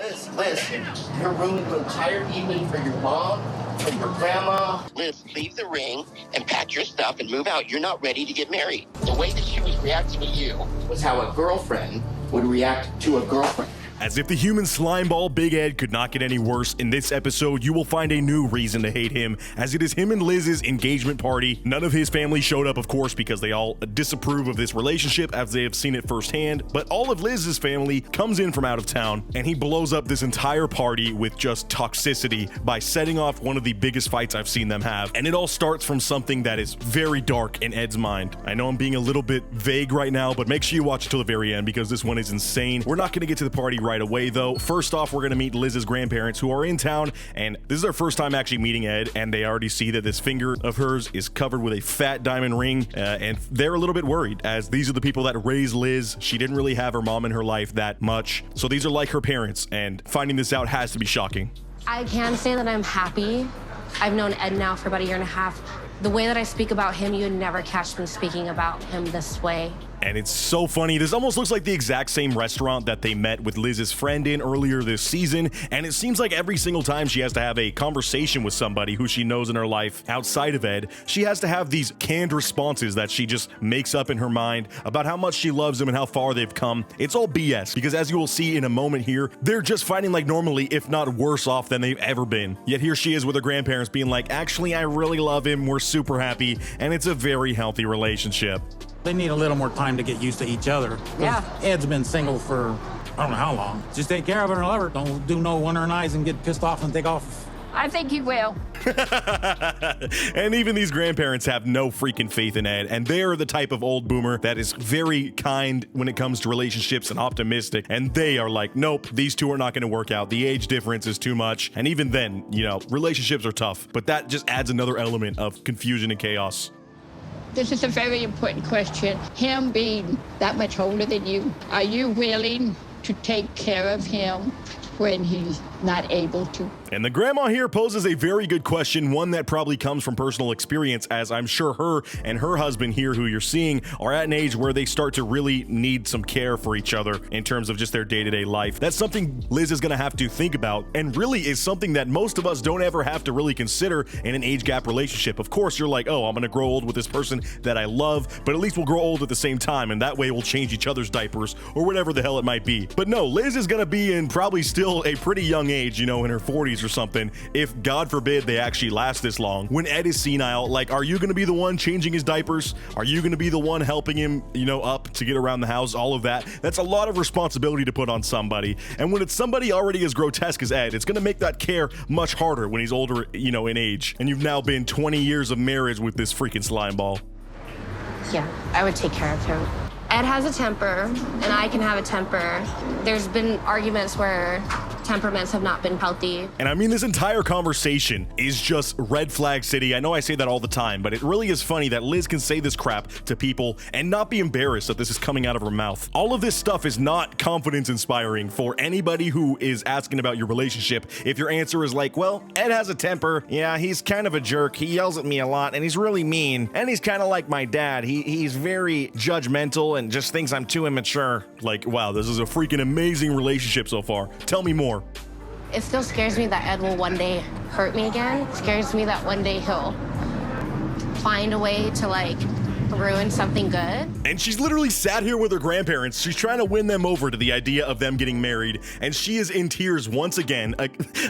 Liz, you're ruining the entire evening for your mom, for your grandma. Liz, leave the ring and pack your stuff and move out. You're not ready to get married. The way that she was reacting to you Was how a girlfriend would react to a girlfriend. As if the human slimeball Big Ed could not get any worse, in this episode you will find a new reason to hate him, as it is him and Liz's engagement party. None of his family showed up, of course, because they all disapprove of this relationship as they have seen it firsthand, but all of Liz's family comes in from out of town, and he blows up this entire party with just toxicity by setting off one of the biggest fights I've seen them have. And it all starts from something that is very dark in Ed's mind. I know I'm being a little bit vague right now, but make sure you watch till the very end because this one is insane. We're not going to get to the party right away though. First off, we're going to meet Liz's grandparents who are in town, and this is their first time actually meeting Ed, and they already see that this finger of hers is covered with a fat diamond ring, and they're a little bit worried as these are the people that raised Liz. She didn't really have her mom in her life that much, so these are like her parents, and finding this out has to be shocking. I can say that I'm happy. I've known Ed now for about a year and a half. The way that I speak about him, you would never catch me speaking about him this way. And it's so funny. This almost looks like the exact same restaurant that they met with Liz's friend in earlier this season. And it seems like every single time she has to have a conversation with somebody who she knows in her life outside of Ed, she has to have these canned responses that she just makes up in her mind about how much she loves him and how far they've come. It's all BS because as you will see in a moment here, they're just fighting like normally, if not worse off than they've ever been. Yet here she is with her grandparents being like, actually, I really love him. We're super happy. And it's a very healthy relationship. They need a little more time to get used to each other. Yeah. Ed's been single for I don't know how long. Just take care of her and love her. Don't do no wondering eyes and get pissed off and take off. I think he will. And even these grandparents have no freaking faith in Ed, and they're the type of old boomer that is very kind when it comes to relationships and optimistic, and they are like, nope, these two are not going to work out. The age difference is too much, and even then, you know, relationships are tough, but that just adds another element of confusion and chaos. This is a very important question. Him being that much older than you, are you willing to take care of him when he's not able to? And the grandma here poses a very good question, one that probably comes from personal experience, as I'm sure her and her husband here, who you're seeing, are at an age where they start to really need some care for each other in terms of just their day-to-day life. That's something Liz is going to have to think about, and really is something that most of us don't ever have to really consider in an age gap relationship. Of course, you're like, oh, I'm going to grow old with this person that I love, but at least we'll grow old at the same time, and that way we'll change each other's diapers or whatever the hell it might be. But no, Liz is going to be in probably still a pretty young age, you know, in her 40s or something, if God forbid they actually last this long. When Ed is senile, like, are you going to be the one changing his diapers? Are you going to be the one helping him, you know, up to get around the house? All of that. That's a lot of responsibility to put on somebody. And when it's somebody already as grotesque as Ed, it's going to make that care much harder when he's older, you know, in age. And you've now been 20 years of marriage with this freaking slime ball. Yeah, I would take care of him. Ed has a temper, and I can have a temper. There's been arguments where temperaments have not been healthy. And I mean, this entire conversation is just red flag city. I know I say that all the time, but it really is funny that Liz can say this crap to people and not be embarrassed that this is coming out of her mouth. All of this stuff is not confidence inspiring for anybody who is asking about your relationship. If your answer is like, well, Ed has a temper. Yeah, he's kind of a jerk. He yells at me a lot and he's really mean. And he's kind of like my dad. He's very judgmental and just thinks I'm too immature. Like, wow, this is a freaking amazing relationship so far. Tell me more. It still scares me that Ed will one day hurt me again. It scares me that one day he'll find a way to, like, ruin something good. And she's literally sat here with her grandparents. She's trying to win them over to the idea of them getting married, and she is in tears once again.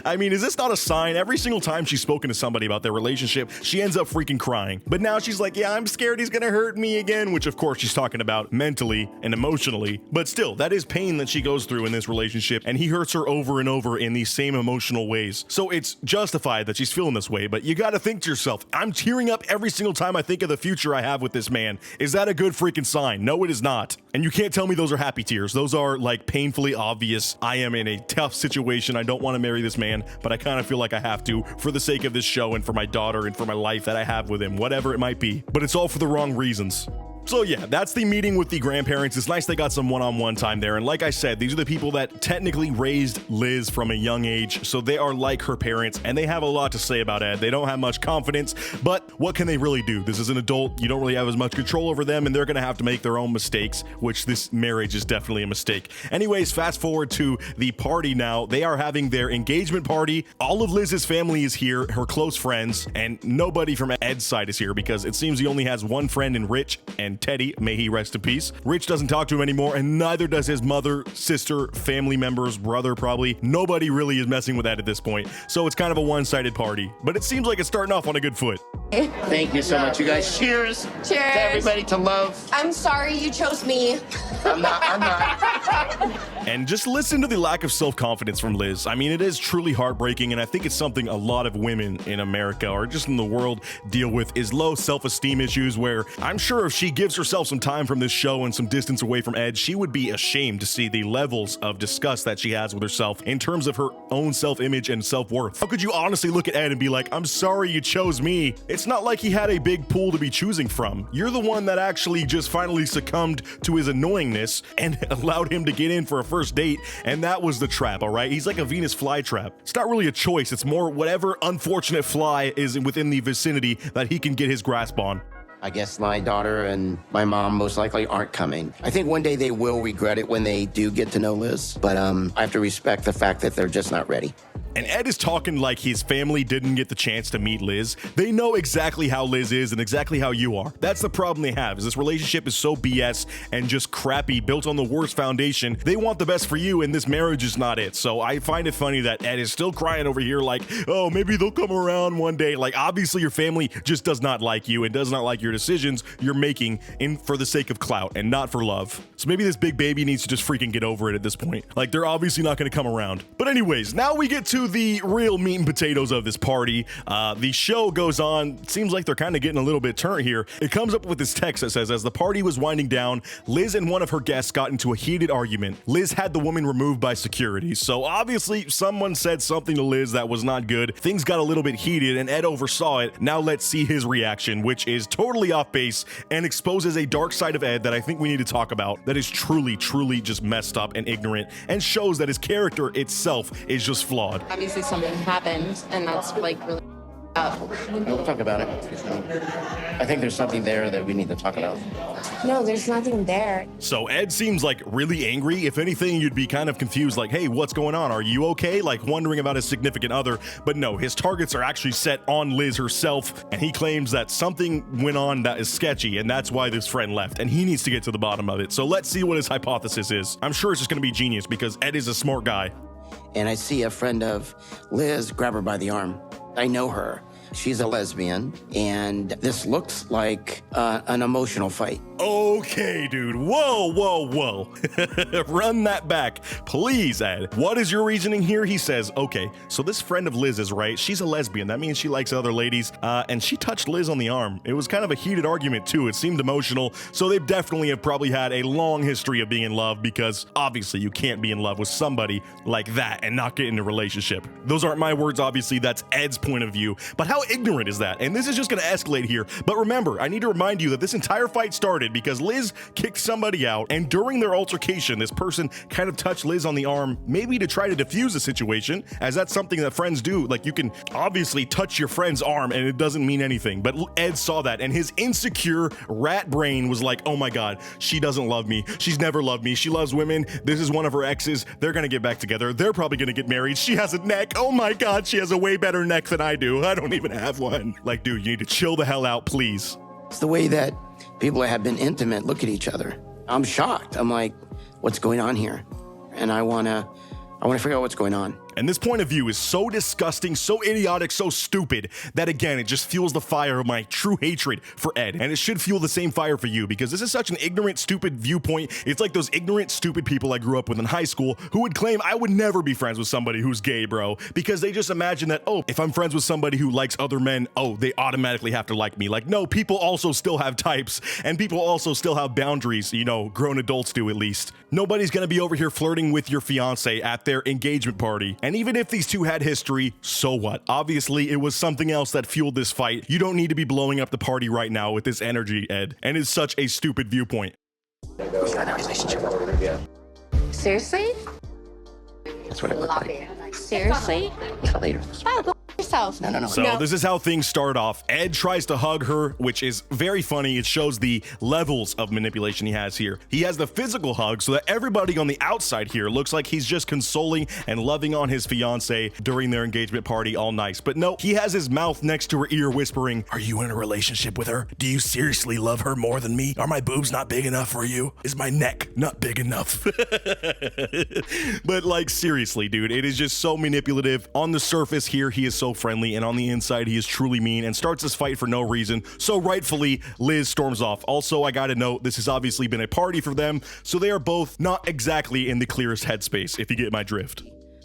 I mean, is this not a sign? Every single time she's spoken to somebody about their relationship, she ends up freaking crying. But now she's like, yeah, I'm scared he's gonna hurt me again, which of course she's talking about mentally and emotionally. But still, that is pain that she goes through in this relationship, and he hurts her over and over in these same emotional ways. So it's justified that she's feeling this way, but you gotta think to yourself, I'm tearing up every single time I think of the future I have with this man. Is that a good freaking sign? No, it is not. And you can't tell me those are happy tears. Those are like painfully obvious. I am in a tough situation. I don't want to marry this man, but I kind of feel like I have to for the sake of this show and for my daughter and for my life that I have with him, whatever it might be. But it's all for the wrong reasons. So yeah, that's the meeting with the grandparents. It's nice they got some one-on-one time there. And like I said, these are the people that technically raised Liz from a young age. So they are like her parents and they have a lot to say about Ed. They don't have much confidence, but what can they really do? This is an adult. You don't really have as much control over them and they're going to have to make their own mistakes, which this marriage is definitely a mistake. Anyways, fast forward to the party now. They are having their engagement party. All of Liz's family is here, her close friends, and nobody from Ed's side is here because it seems he only has one friend in Rich and Teddy, may he rest in peace. Rich doesn't talk to him anymore, and neither does his mother, sister, family members, brother probably. Nobody really is messing with Ed at this point, so it's kind of a one-sided party. But it seems like it's starting off on a good foot. Thank you so much, you guys. Cheers. Cheers. To everybody to love. I'm sorry you chose me. I'm not. And just listen to the lack of self-confidence from Liz. I mean, it is truly heartbreaking, and I think it's something a lot of women in America or just in the world deal with is low self-esteem issues where I'm sure if she gives herself some time from this show and some distance away from Ed, she would be ashamed to see the levels of disgust that she has with herself in terms of her own self-image and self-worth. How could you honestly look at Ed and be like, I'm sorry you chose me? It's not like he had a big pool to be choosing from. You're the one that actually just finally succumbed to his annoyingness and allowed him to get in for a first date, and that was the trap, all right? He's like a Venus flytrap. It's not really a choice. It's more whatever unfortunate fly is within the vicinity that he can get his grasp on. I guess my daughter and my mom most likely aren't coming. I think one day they will regret it when they do get to know Liz, but I have to respect the fact that they're just not ready. And Ed is talking like his family didn't get the chance to meet Liz. They know exactly how Liz is and exactly how you are. That's the problem they have, is this relationship is so BS and just crappy, built on the worst foundation. They want the best for you, and this marriage is not it. So I find it funny that Ed is still crying over here like, oh, maybe they'll come around one day. Like, obviously your family just does not like you and does not like your decisions you're making for the sake of clout and not for love. So maybe this big baby needs to just freaking get over it at this point. Like, they're obviously not going to come around. But anyways, now we get to the real meat and potatoes of this party. The show goes on. Seems like they're kind of getting a little bit turnt here. It comes up with this text that says, as the party was winding down, Liz and one of her guests got into a heated argument. Liz had the woman removed by security. So obviously someone said something to Liz that was not good. Things got a little bit heated and Ed oversaw it. Now let's see his reaction, which is totally off base and exposes a dark side of Ed that I think we need to talk about that is truly, truly just messed up and ignorant and shows that his character itself is just flawed. Obviously something happened, and that's like really up. We'll talk about it. I think there's something there that we need to talk about. No, there's nothing there. So Ed seems like really angry. If anything, you'd be kind of confused, like, hey, what's going on? Are you okay? Like wondering about his significant other. But no, his targets are actually set on Liz herself, and he claims that something went on that is sketchy, and that's why this friend left, and he needs to get to the bottom of it. So let's see what his hypothesis is. I'm sure it's just going to be genius because Ed is a smart guy. And I see a friend of Liz grab her by the arm. I know her. She's a lesbian, and this looks like an emotional fight. Okay, dude. Whoa, whoa, whoa. Run that back, please, Ed. What is your reasoning here? He says, okay, so this friend of Liz is right. She's a lesbian. That means she likes other ladies, and she touched Liz on the arm. It was kind of a heated argument, too. It seemed emotional, so they definitely have probably had a long history of being in love because obviously you can't be in love with somebody like that and not get in a relationship. Those aren't my words, obviously. That's Ed's point of view, but how ignorant is that? And this is just going to escalate here. But remember, I need to remind you that this entire fight started because Liz kicked somebody out, and during their altercation, this person kind of touched Liz on the arm, maybe to try to diffuse the situation, as that's something that friends do. Like, you can obviously touch your friend's arm and it doesn't mean anything, but Ed saw that, and his insecure rat brain was like, oh my god, she doesn't love me. She's never loved me. She loves women. This is one of her exes. They're gonna get back together. They're probably gonna get married. She has a neck. Oh my god, she has a way better neck than I do. I don't even have one. Like, dude, you need to chill the hell out, please. It's the way that people that have been intimate look at each other. I'm shocked. I'm like, what's going on here? And I want to figure out what's going on. And this point of view is so disgusting, so idiotic, so stupid that, again, it just fuels the fire of my true hatred for Ed. And it should fuel the same fire for you because this is such an ignorant, stupid viewpoint. It's like those ignorant, stupid people I grew up with in high school who would claim I would never be friends with somebody who's gay, bro, because they just imagine that, oh, if I'm friends with somebody who likes other men, oh, they automatically have to like me. Like, no, people also still have types, and people also still have boundaries, you know, grown adults do at least. Nobody's gonna be over here flirting with your fiance at their engagement party. And even if these two had history, so what? Obviously, it was something else that fueled this fight. You don't need to be blowing up the party right now with this energy, Ed. And it's such a stupid viewpoint. We got a relationship. Seriously? That's what it looked like. Seriously? Yeah, later. Oh, go yourself. No. So this is how things start off. Ed tries to hug her, which is very funny. It shows the levels of manipulation he has here. He has the physical hug so that everybody on the outside here looks like he's just consoling and loving on his fiance during their engagement party, all nice. But no, he has his mouth next to her ear whispering, "Are you in a relationship with her? Do you seriously love her more than me? Are my boobs not big enough for you? Is my neck not big enough?" But like, seriously, dude, it is just so manipulative. On the surface here, he is so friendly, and on the inside, he is truly mean and starts this fight for no reason. So rightfully, Liz storms off. Also, I gotta note, this has obviously been a party for them, so they are both not exactly in the clearest headspace, if you get my drift.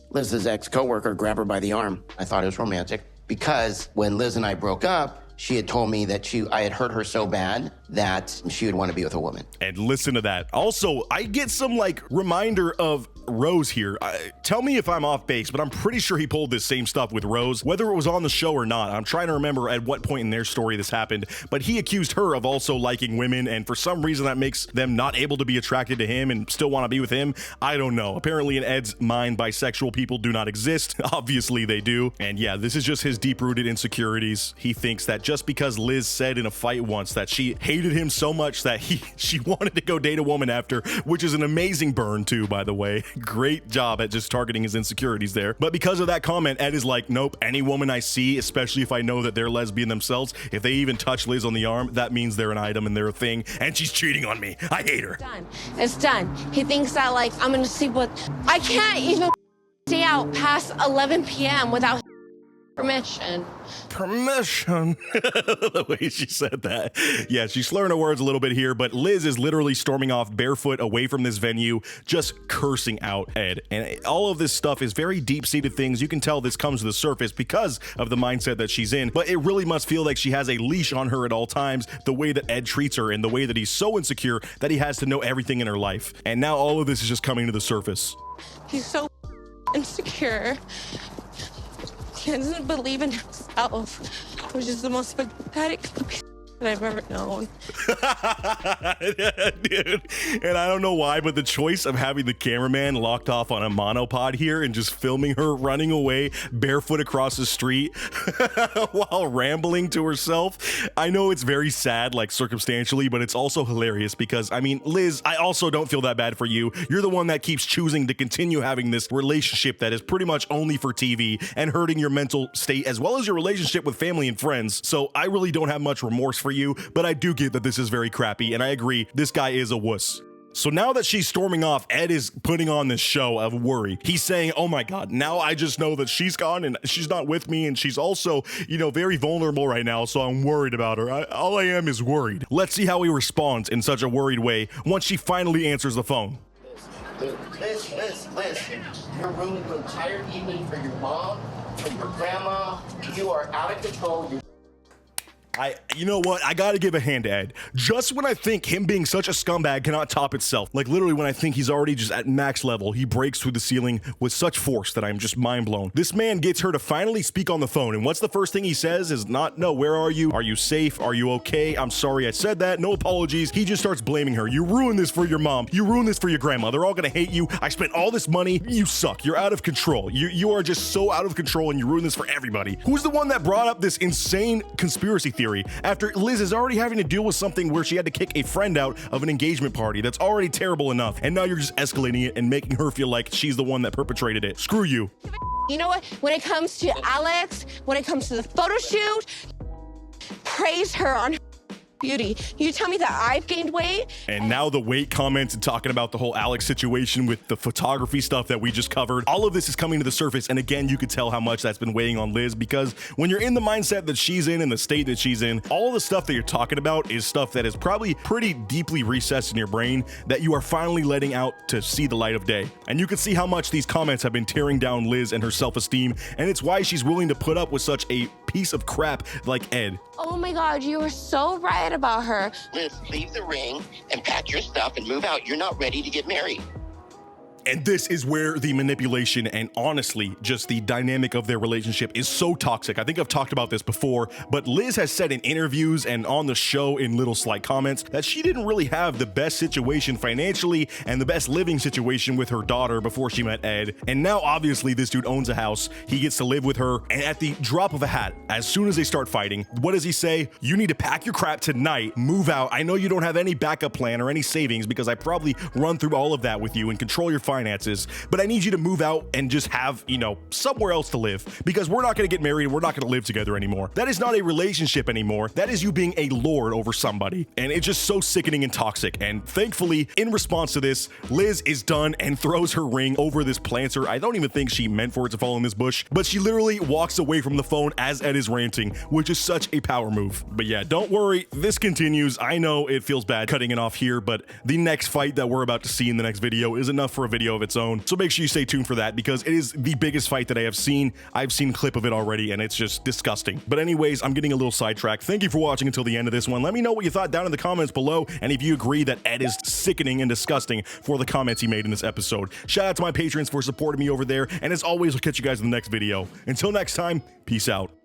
Liz's ex-coworker grabbed her by the arm. I thought it was romantic because when Liz and I broke up, she had told me that I had hurt her so bad that she would want to be with a woman. And listen to that. Also, I get some like reminder of Rose here. Tell me if I'm off base, but I'm pretty sure he pulled this same stuff with Rose, whether it was on the show or not. I'm trying to remember at what point in their story this happened, but he accused her of also liking women, and for some reason that makes them not able to be attracted to him and still want to be with him. I don't know. Apparently in Ed's mind, bisexual people do not exist. Obviously they do. And yeah, this is just his deep-rooted insecurities. He thinks that just because Liz said in a fight once that she hated him so much that she wanted to go date a woman after, which is an amazing burn too, by the way. Great job at just targeting his insecurities there. But because of that comment, Ed is like, nope, any woman I see, especially if I know that they're lesbian themselves, if they even touch Liz on the arm, that means they're an item and they're a thing, and she's cheating on me. I hate her. It's done. He thinks that, like, I'm gonna sleep with... I can't even stay out past 11 p.m. without permission. Permission. The way she said that. Yeah, she's slurring her words a little bit here, but Liz is literally storming off barefoot away from this venue, just cursing out Ed. And all of this stuff is very deep-seated things. You can tell this comes to the surface because of the mindset that she's in, but it really must feel like she has a leash on her at all times, the way that Ed treats her and the way that he's so insecure that he has to know everything in her life. And now all of this is just coming to the surface. He's so insecure. He doesn't believe in himself, which is the most pathetic that I've ever known. Dude, and I don't know why, but the choice of having the cameraman locked off on a monopod here and just filming her running away barefoot across the street while rambling to herself, I know it's very sad, like circumstantially, but it's also hilarious because, I mean, Liz, I also don't feel that bad for you. You're the one that keeps choosing to continue having this relationship that is pretty much only for TV and hurting your mental state as well as your relationship with family and friends. So I really don't have much remorse for you, but I do get that this is very crappy, and I agree, this guy is a wuss. So now that she's storming off, Ed is putting on this show of worry. He's saying, oh my God, now I just know that she's gone and she's not with me, and she's also, you know, very vulnerable right now, so I'm worried about her. All I am is worried. Let's see how he responds in such a worried way once she finally answers the phone. Liz, you're ruining the entire evening for your mom, for your grandma. You are out of control. You know what? I gotta give a hand to Ed. Just when I think him being such a scumbag cannot top itself, like literally when I think he's already just at max level, he breaks through the ceiling with such force that I'm just mind blown. This man gets her to finally speak on the phone, and what's the first thing he says is not, no, where are you? Are you safe? Are you okay? I'm sorry I said that. No apologies. He just starts blaming her. You ruined this for your mom. You ruined this for your grandma. They're all gonna hate you. I spent all this money. You suck. You're out of control. You are just so out of control, and you ruined this for everybody. Who's the one that brought up this insane conspiracy theory after Liz is already having to deal with something where she had to kick a friend out of an engagement party that's already terrible enough, and now you're just escalating it and making her feel like she's the one that perpetrated it? Screw you. You know what? When it comes to Alex, when it comes to the photo shoot, praise her on her beauty. You tell me that I've gained weight? And now the weight comments and talking about the whole Alex situation with the photography stuff that we just covered. All of this is coming to the surface, and again, you could tell how much that's been weighing on Liz, because when you're in the mindset that she's in and the state that she's in, all of the stuff that you're talking about is stuff that is probably pretty deeply recessed in your brain that you are finally letting out to see the light of day. And you can see how much these comments have been tearing down Liz and her self-esteem, and it's why she's willing to put up with such a piece of crap like Ed. Oh my God, you were so right about her. Liz, leave the ring and pack your stuff and move out. You're not ready to get married. And this is where the manipulation and honestly, just the dynamic of their relationship is so toxic. I think I've talked about this before, but Liz has said in interviews and on the show in little slight comments that she didn't really have the best situation financially and the best living situation with her daughter before she met Ed. And now obviously this dude owns a house, he gets to live with her, and at the drop of a hat, as soon as they start fighting, what does he say? You need to pack your crap tonight, move out. I know you don't have any backup plan or any savings because I probably run through all of that with you and control your finances, but I need you to move out and just have, you know, somewhere else to live because we're not going to get married and we're not going to live together anymore. That is not a relationship anymore. That is you being a lord over somebody. And it's just so sickening and toxic. And thankfully, in response to this, Liz is done and throws her ring over this planter. I don't even think she meant for it to fall in this bush, but she literally walks away from the phone as Ed is ranting, which is such a power move. But yeah, don't worry, this continues. I know it feels bad cutting it off here, but the next fight that we're about to see in the next video is enough for a video of its own. So make sure you stay tuned for that because it is the biggest fight that I have seen. I've seen a clip of it already and it's just disgusting. But anyways, I'm getting a little sidetracked. Thank you for watching until the end of this one. Let me know what you thought down in the comments below and if you agree that Ed is sickening and disgusting for the comments he made in this episode. Shout out to my patrons for supporting me over there, and as always, I'll catch you guys in the next video. Until next time, peace out.